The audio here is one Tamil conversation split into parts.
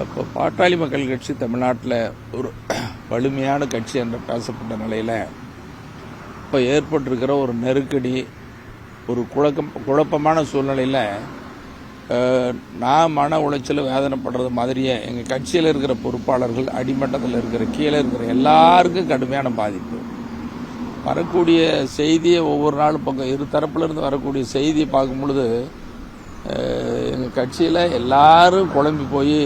இப்போ பாட்டாளி மக்கள் கட்சி தமிழ்நாட்டில் ஒரு வலிமையான கட்சி என்று பேசப்பட்ட நிலையில் இப்போ ஏற்பட்டிருக்கிற ஒரு நெருக்கடி, ஒரு குழப்பமான சூழ்நிலையில் நான் மன உளைச்சல் வேதனைப்படுறது மாதிரியே எங்கள் கட்சியில் இருக்கிற பொறுப்பாளர்கள், அடிமட்டத்தில் இருக்கிற கீழே இருக்கிற எல்லாருக்கும் கடுமையான பாதிப்பு. வரக்கூடிய செய்தியை ஒவ்வொரு நாளும் பக்கம் இரு தரப்பிலிருந்து வரக்கூடிய செய்தியை பார்க்கும் பொழுது எங்கள் கட்சியில் எல்லாரும் குழம்பி போய்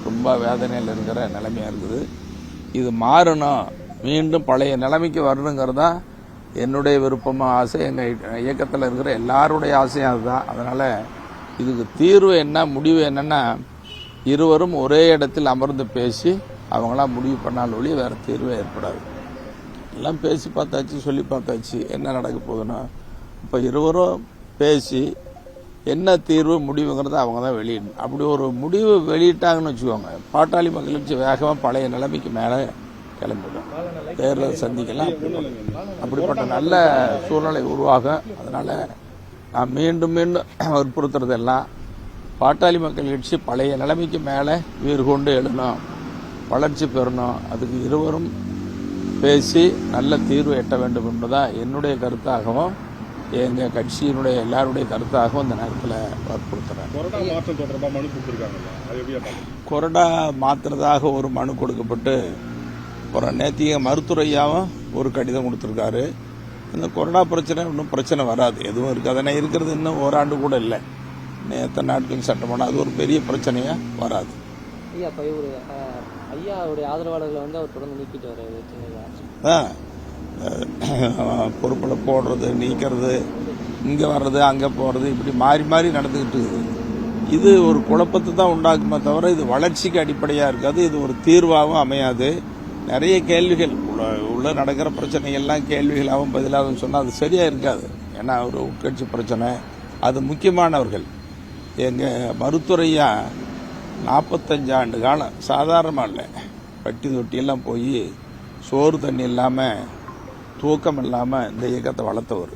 ரொம்ப வேதனையில் இருக்கிற நிலைமையாக இருக்குது. இது மாறணும், மீண்டும் பழைய நிலைமைக்கு வரணுங்கிறது தான் என்னுடைய விருப்பமாக ஆசை. எங்கள் இயக்கத்தில் இருக்கிற எல்லாருடைய ஆசையும் அதுதான். அதனால் இதுக்கு தீர்வு என்ன, முடிவு என்னென்னா, இருவரும் ஒரே இடத்தில் அமர்ந்து பேசி அவங்களாம் முடிவு பண்ணால் ஒழிய வேறு தீர்வே ஏற்படாது. எல்லாம் பேசி பார்த்தாச்சு, சொல்லி பார்த்தாச்சு, என்ன நடக்க போகுதுன்னா இப்போ இருவரும் பேசி என்ன தீர்வு முடிவுங்கிறத அவங்க தான் வெளியிடணும். அப்படி ஒரு முடிவு வெளியிட்டாங்கன்னு வச்சுக்கோங்க, பாட்டாளி மக்கள் கட்சி வேகமாக பழைய நிலைமைக்கு மேலே கிளம்பிடும், தேர்தல் சந்திக்கலாம். அப்படிப்பட்ட நல்ல சூழ்நிலை உருவாகும். அதனால் நான் மீண்டும் வற்புறுத்துறதெல்லாம் பாட்டாளி மக்கள் கட்சி பழைய நிலைமைக்கு மேலே வீறு கொண்டு எழுணும், வளர்ச்சி பெறணும். அதுக்கு இருவரும் பேசி நல்ல தீர்வு எட்ட வேண்டும் என்பதுதான் என்னுடைய கருத்தாகவும் எங்கள் கட்சியினுடைய எல்லாருடைய கருத்தாகவும் இந்த நேரத்தில் வற்புறுத்துறேன். கொறடா மாற்றுறதாக ஒரு மனு கொடுக்கப்பட்டு நேத்திக மருத்துவரையாவும் ஒரு கடிதம் கொடுத்துருக்காரு. இந்த கொறடா பிரச்சனை இன்னும் பிரச்சனை வராது, எதுவும் இருக்காது. இருக்கிறது இன்னும் ஓராண்டு கூட இல்லை, எத்தனை நாட்கள் சட்டமான அது ஒரு பெரிய பிரச்சனையாக வராது. ஐயாவுடைய ஆதரவாளர்களை அவர் தொடர்ந்து நீக்கிட்டு வர்றாரு. பொறுப்பில் போடுறது, நீக்கிறது, இங்கே வர்றது, அங்கே போகிறது, இப்படி மாறி மாறி நடந்துக்கிட்டு இருக்குது. இது ஒரு குழப்பத்தை தான் உண்டாக்குமே தவிர இது வளர்ச்சிக்கு அடிப்படையாக இருக்காது. இது ஒரு தீர்வாகவும் அமையாது. நிறைய கேள்விகள் உள்ள நடக்கிற பிரச்சனைகள்லாம் கேள்விகளாகவும் பதிலாகவும் சொன்னால் அது சரியாக இருக்காது. ஏன்னா ஒரு உட்கட்சி பிரச்சனை, அது முக்கியமானவர்கள். எங்கள் மருத்துவரையா 45 ஆண்டு காலம் சாதாரணமாக இல்லை, பட்டி தொட்டியெல்லாம் போய் சோறு தண்ணி இல்லாமல், தூக்கம் இல்லாமல் இந்த இயக்கத்தை வளர்த்தவர்.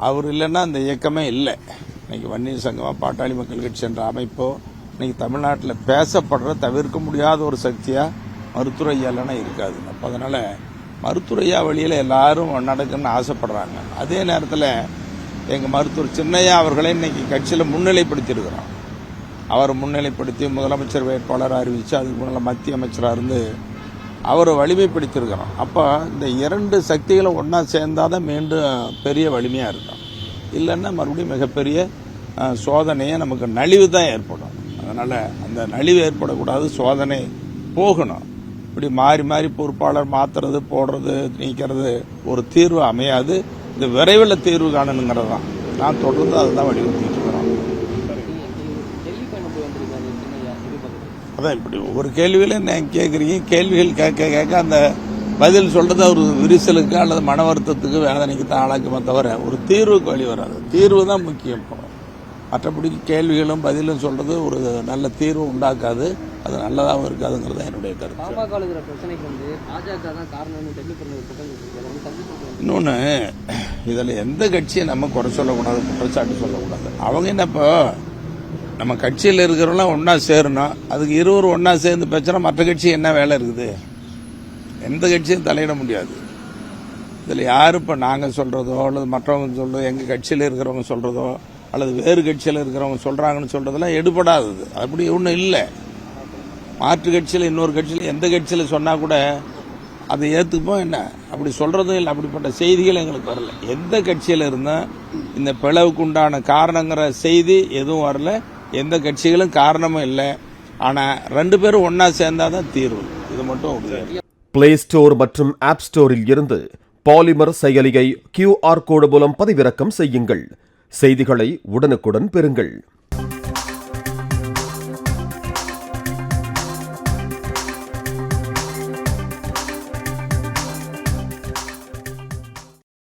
அவர் இல்லைன்னா இந்த இயக்கமே இல்லை. இன்னைக்கு வன்னியர் சங்கமாக பாட்டாளி மக்கள் கட்சி என்ற அமைப்போ இன்னைக்கு தமிழ்நாட்டில் பேசப்படுற தவிர்க்க முடியாத ஒரு சக்தியாக மருத்துவரையா இல்லைன்னா இருக்காது. அப்போ அதனால் மருத்துவரையா வழியில் எல்லாரும் நடக்குன்னு ஆசைப்படுறாங்க. அதே நேரத்தில் எங்கள் மருத்துவர் சின்னையா அவர்களை இன்னைக்கு கட்சியில் முன்னிலைப்படுத்தியிருக்கிறோம். அவரை முன்னிலைப்படுத்தி முதலமைச்சர் வேட்பாளராக அறிவித்து அதுக்கு முன்னால் மத்திய அமைச்சராக இருந்து அவரை வலிமைப்படுத்தியிருக்கிறோம். அப்போ இந்த இரண்டு சக்திகளும் ஒன்றா சேர்ந்தாதான் மீண்டும் பெரிய வலிமையாக இருக்கும். இல்லைன்னா மறுபடியும் மிகப்பெரிய சோதனையை நமக்கு நலிவு தான் ஏற்படும். அதனால் அந்த நலிவு ஏற்படக்கூடாது, சோதனை போகணும். இப்படி மாறி மாறி பொறுப்பாளர் மாற்றுறது, போடுறது, நீக்கிறது ஒரு தீர்வு அமையாது. இது விரைவில் தீர்வு காணணுங்கிறது தான் நான் தொடர்ந்து அதுதான் வலியுறுத்திட்டு இருக்கிறோம். அதான் இப்படி ஒவ்வொரு கேள்விகளையும் நான் கேட்குறீங்க, கேள்விகள் கேட்க கேட்க அந்த பதில் சொல்றது ஒரு விரிசலுக்கு அல்லது மன வருத்தத்துக்கு, வேதனைக்கு தான் ஆளாக்குமே தவிர ஒரு தீர்வுக்கு வழி வராது. தீர்வு தான் முக்கியம். மற்றபடி கேள்விகளும் பதிலும் சொல்றது ஒரு நல்ல தீர்வு உண்டாக்காது, அது நல்லதாகவும் இருக்காதுங்கிறது என்னுடைய கருத்து. இன்னொன்று, இதில் எந்த கட்சியை நம்ம குறை சொல்லக்கூடாது, குற்றச்சாட்டு சொல்லக்கூடாது. அவங்க என்ன இப்போ நம்ம கட்சியில் இருக்கிறவங்களாம் ஒன்றா சேரணும், அதுக்கு இருவரும் ஒன்றா சேர்ந்து பேசினா மற்ற கட்சி என்ன வேலை இருக்குது? எந்த கட்சியும் தலையிட முடியாது. இதில் யார் இப்போ நாங்கள் சொல்கிறதோ அல்லது மற்றவங்க சொல்கிறதோ, எங்கள் கட்சியில் இருக்கிறவங்க சொல்கிறதோ அல்லது வேறு கட்சியில் இருக்கிறவங்க சொல்கிறாங்கன்னு சொல்கிறதெல்லாம் எடுபடாதது. அப்படி ஒன்றும் இல்லை. மாற்று கட்சியில் இன்னொரு கட்சியில் எந்த கட்சியில் சொன்னால் கூட அதை ஏற்றுப்போம். என்ன அப்படி சொல்கிறதும் இல்லை. அப்படிப்பட்ட செய்திகள் எங்களுக்கு வரல. எந்த கட்சியில் இருந்தால் இந்த பிளவுக்கு உண்டான காரணங்கிற செய்தி எதுவும் வரல. எந்த கட்சிகளும் காரணமும் இல்லை. ஆனால் 2 பேரும் ஒன்றா சேர்ந்தாதான் தீர்வு. இது மட்டும் பிளே ஸ்டோர் மற்றும் ஆப் ஸ்டோரில் இருந்து பாலிமர் செயலியை QR கோடு மூலம் பதிவிறக்கம் செய்யுங்கள். செய்திகளை உடனுக்குடன் பெறுங்கள்.